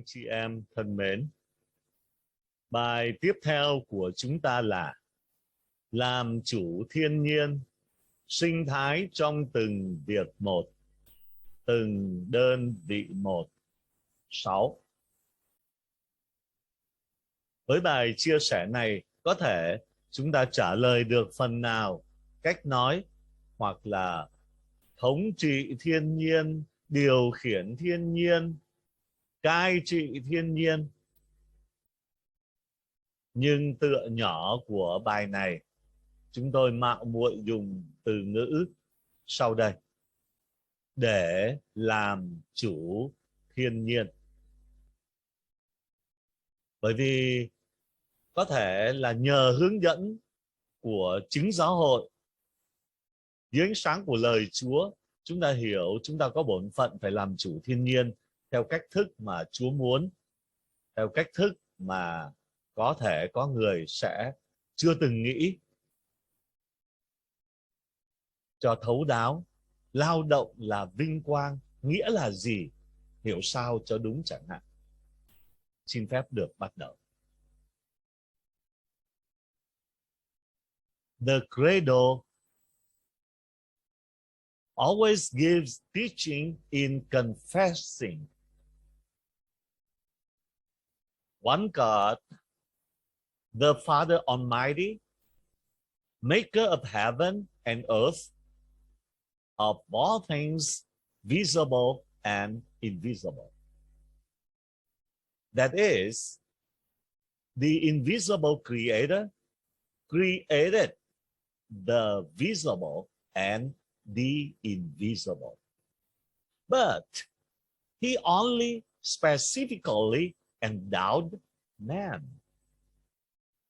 chị em thân mến, bài tiếp theo của chúng ta là làm chủ thiên nhiên, sinh thái trong từng việc một, từng đơn vị một. 6. Với bài chia sẻ này, có thể chúng ta trả lời được phần nào cách nói hoặc là thống trị thiên nhiên, điều khiển thiên nhiên, cai trị thiên nhiên. Nhưng tựa nhỏ của bài này, chúng tôi mạo muội dùng từ ngữ sau đây: để làm chủ thiên nhiên. Bởi vì có thể là nhờ hướng dẫn của chính giáo hội, dưới ánh sáng của lời Chúa, chúng ta hiểu chúng ta có bổn phận phải làm chủ thiên nhiên theo cách thức mà Chúa muốn, theo cách thức mà có thể có người sẽ chưa từng nghĩ. Cho thấu đáo, lao động là vinh quang, nghĩa là gì? Hiểu sao cho đúng chẳng hạn. Xin phép được bắt đầu. The Credo always gives teaching in confessing one God, the Father Almighty, maker of heaven and earth, of all things visible and invisible. That is, the invisible Creator created the visible and the invisible. But he only specifically endowed man,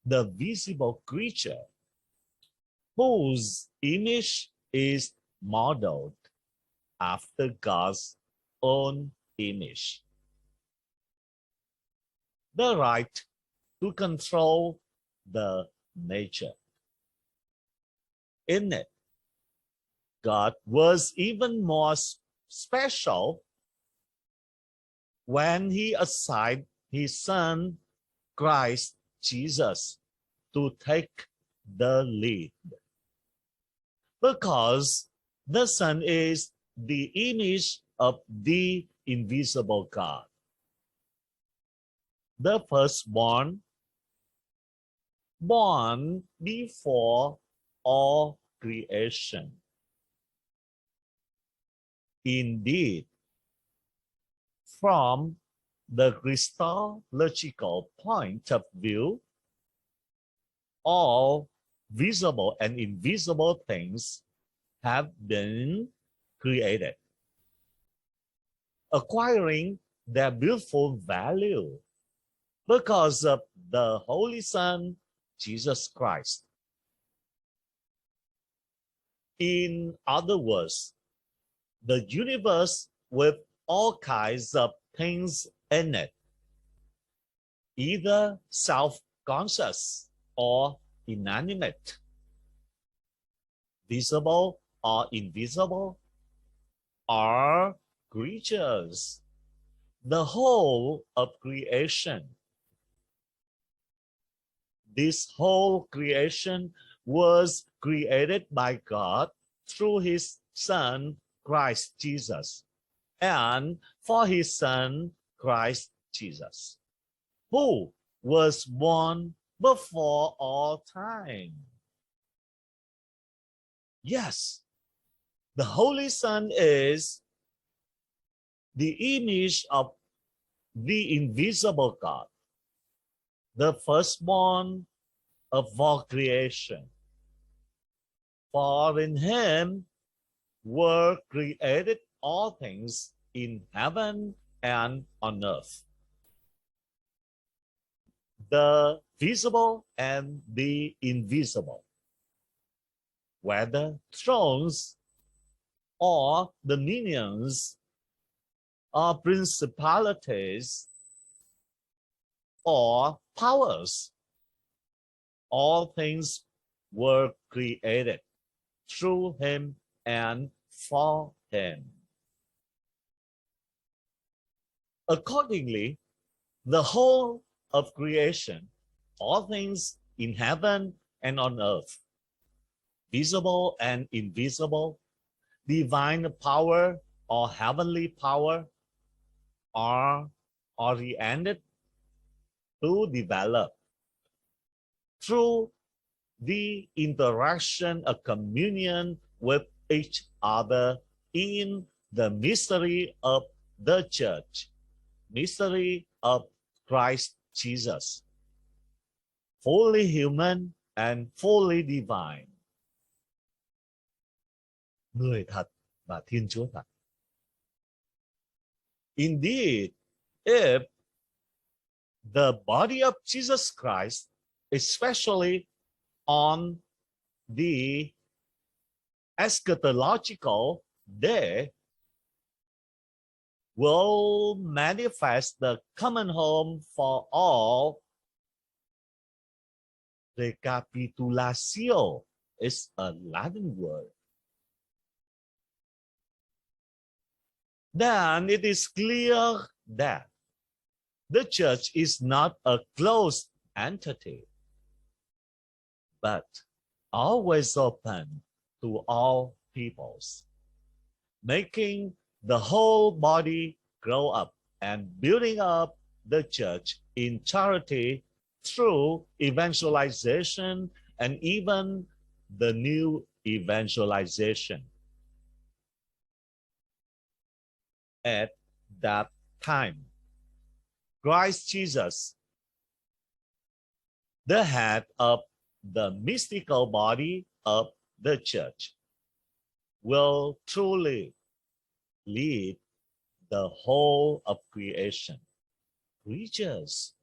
the visible creature, whose image is modeled after God's own image. The right to control the nature. In it, God was even more special when he assigned his Son, Christ Jesus, to take the lead. Because the Son is the image of the invisible God, the firstborn, born before all creation. Indeed, from the Christological point of view, all visible and invisible things have been created, acquiring their beautiful value because of the Holy Son, Jesus Christ. In other words, the universe with all kinds of things in it, either self-conscious or inanimate, visible or invisible, are creatures, the whole of creation. This whole creation was created by God through his Son, Christ Jesus, and for his Son, Christ Jesus, who was born before all time. Yes, the Holy Son is the image of the invisible God, the firstborn of all creation. For in him were created all things in heaven and on earth, the visible and the invisible, whether thrones or dominions or principalities or powers. All things were created through him and for him. Accordingly, the whole of creation, all things in heaven and on earth, visible and invisible, divine power or heavenly power, are oriented to develop through the interaction of communion with each other in the mystery of the church, mystery of Christ Jesus, fully human and fully divine. Người thật và Thiên Chúa thật. Indeed, if the body of Jesus Christ, especially on the eschatological day, will manifest the common home for all. Recapitulatio is a Latin word. Then it is clear that the church is not a closed entity, but always open to all peoples, making the whole body grow up and building up the church in charity through evangelization and even the new evangelization. At that time, Christ Jesus, the head of the mystical body of the church, will truly lead the whole of creation, creatures,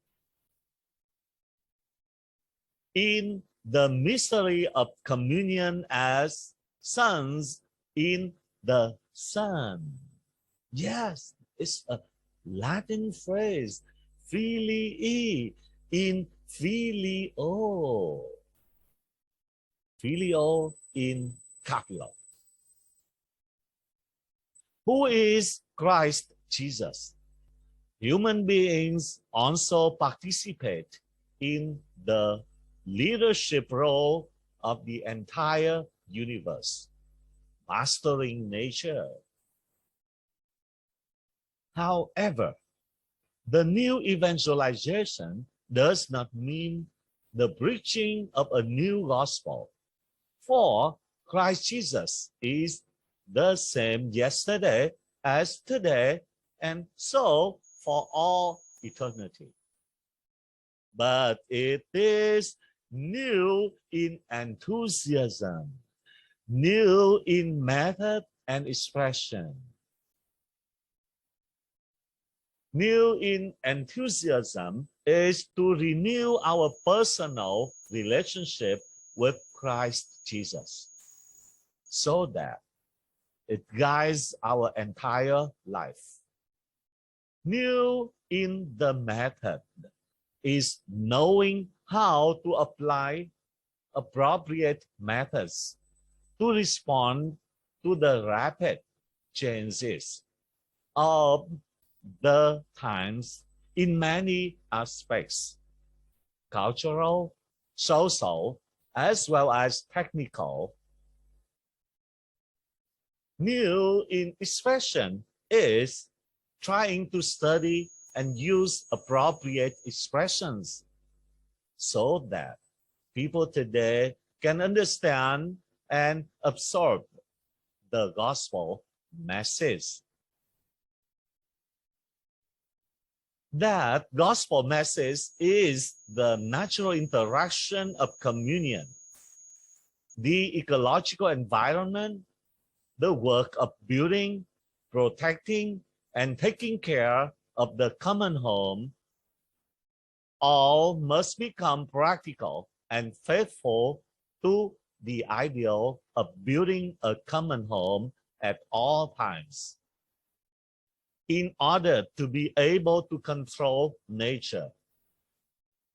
in the mystery of communion as sons in the Son. Yes, it's a Latin phrase, filii in filio. Filio in capital. Who is Christ Jesus? Human beings also participate in the leadership role of the entire universe, mastering nature. However, the new evangelization does not mean the preaching of a new gospel, for Christ Jesus is the same yesterday as today, and so for all eternity. But it is new in enthusiasm, new in method and expression. New in enthusiasm is to renew our personal relationship with Christ Jesus, so that it guides our entire life. New in the method is knowing how to apply appropriate methods to respond to the rapid changes of the times in many aspects, cultural, social, as well as technical. New in expression is trying to study and use appropriate expressions so that people today can understand and absorb the gospel message. That gospel message is the natural interaction of communion, the ecological environment, the work of building, protecting, and taking care of the common home. All must become practical and faithful to the ideal of building a common home at all times, in order to be able to control nature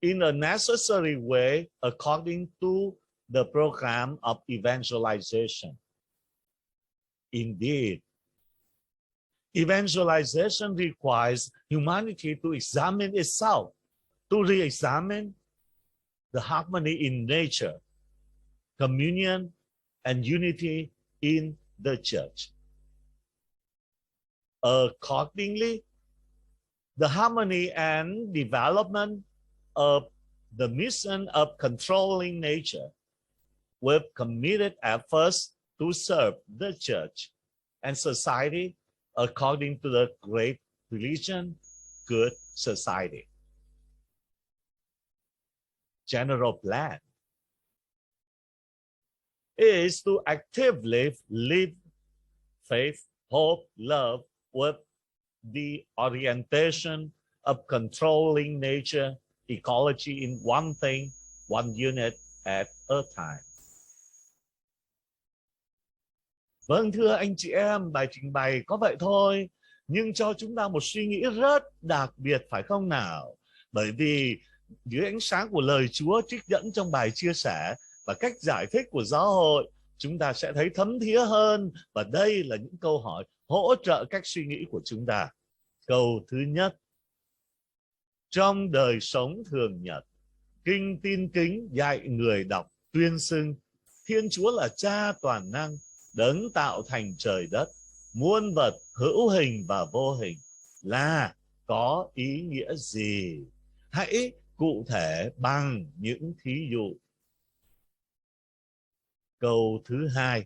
in a necessary way according to the program of evangelization. Indeed, Evangelization requires humanity to examine itself, to re-examine the harmony in nature, communion, and unity in the church. Accordingly, the harmony and development of the mission of controlling nature with committed efforts to serve the church and society according to the great religion, good society. General plan is to actively live faith, hope, love with the orientation of controlling nature, ecology in one thing, one unit at a time. Vâng, thưa anh chị em, bài trình bày có vậy thôi, nhưng cho chúng ta một suy nghĩ rất đặc biệt, phải không nào? Bởi vì dưới ánh sáng của lời Chúa trích dẫn trong bài chia sẻ và cách giải thích của giáo hội, chúng ta sẽ thấy thấm thía hơn, và đây là những câu hỏi hỗ trợ cách suy nghĩ của chúng ta. Câu thứ nhất: trong đời sống thường nhật, Kinh Tin Kính dạy người đọc tuyên xưng Thiên Chúa là Cha toàn năng, đấng tạo thành trời đất, muôn vật hữu hình và vô hình là có ý nghĩa gì? Hãy cụ thể bằng những thí dụ. Câu thứ hai: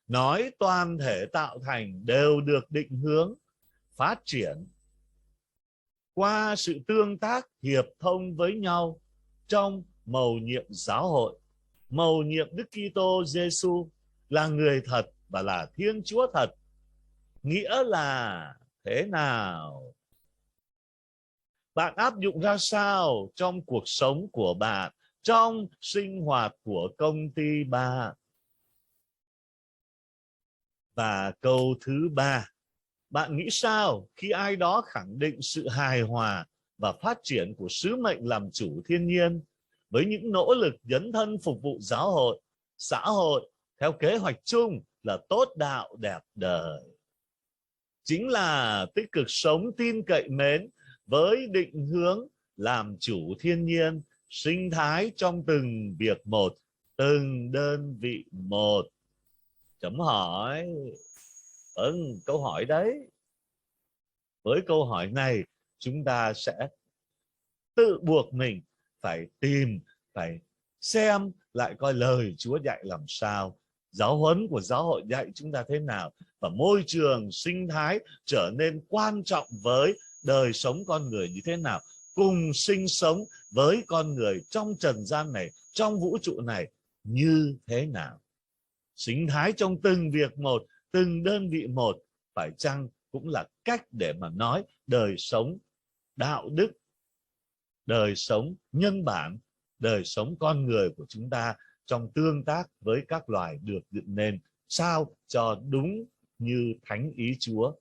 nói toàn thể tạo thành đều được định hướng, phát triển qua sự tương tác hiệp thông với nhau trong mầu nhiệm giáo hội. Mầu nhiệm Đức Kitô Giêsu là người thật và là Thiên Chúa thật. Nghĩa là thế nào? Bạn áp dụng ra sao trong cuộc sống của bạn, trong sinh hoạt của công ty bạn? Và câu thứ ba: bạn nghĩ sao khi ai đó khẳng định sự hài hòa và phát triển của sứ mệnh làm chủ thiên nhiên với những nỗ lực dấn thân phục vụ giáo hội, xã hội theo kế hoạch chung là tốt đạo đẹp đời? Chính là tích cực sống tin cậy mến với định hướng làm chủ thiên nhiên, sinh thái trong từng việc một, từng đơn vị một. Chấm hỏi. Câu hỏi đấy. Với câu hỏi này, chúng ta sẽ tự buộc mình phải tìm, phải xem lại coi lời Chúa dạy làm sao, giáo huấn của giáo hội dạy chúng ta thế nào, và môi trường sinh thái trở nên quan trọng với đời sống con người như thế nào, cùng sinh sống với con người trong trần gian này, trong vũ trụ này như thế nào. Sinh thái trong từng việc một, từng đơn vị một, phải chăng cũng là cách để mà nói đời sống đạo đức, đời sống nhân bản, đời sống con người của chúng ta trong tương tác với các loài được dựng nên sao cho đúng như thánh ý Chúa.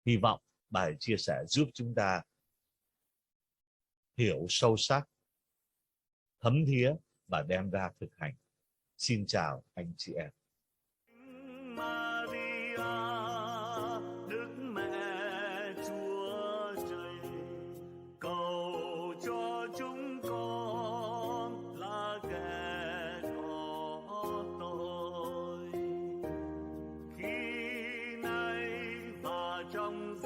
Hy vọng bài chia sẻ giúp chúng ta hiểu sâu sắc, thấm thía và đem ra thực hành. Xin chào anh chị em. Trong